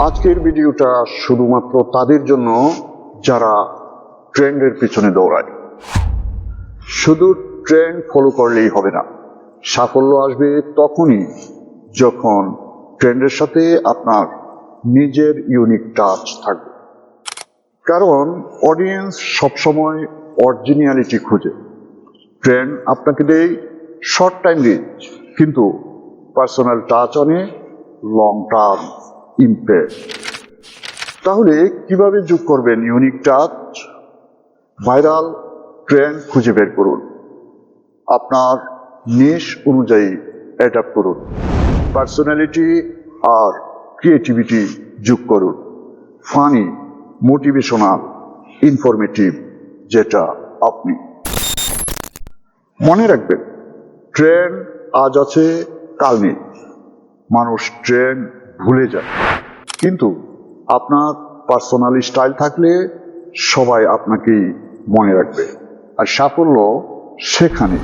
আজকের ভিডিওটা শুধুমাত্র তাদের জন্য যারা ট্রেন্ডের পিছনে দৌড়ায়। শুধু ট্রেন্ড ফলো করলেই হবে না, সাফল্য আসবে তখনই যখন ট্রেন্ডের সাথে আপনার নিজের ইউনিক টাচ থাকবে। কারণ অডিয়েন্স সবসময় অরিজিনালিটি খুঁজে। ট্রেন্ড আপনাকে দেয় শর্ট টাইম রিচ, কিন্তু পার্সোনাল টাচ অনেক লং টার্ম ইম্প্যাক্ট। তাহলে কিভাবে যোগ করবেন ইউনিক টাচ? ভাইরাল ট্রেন্ড খুঁজে বের করুন, আপনার নিশ অনুযায়ী অ্যাডাপ্ট করুন, পার্সোনালিটি আর ক্রিয়েটিভিটি যোগ করুন, ফানি, মোটিভেশনাল, ইনফরমেটিভ, যেটা আপনি। মনে রাখবেন, ট্রেন্ড আজ আছে কাল নেই। মানুষ ট্রেন্ড ভুলে যায়, কিন্তু আপনার পার্সোনাল স্টাইল থাকলে সবাই আপনাকেই মনে রাখবে। আর সাফল্য সেখানে।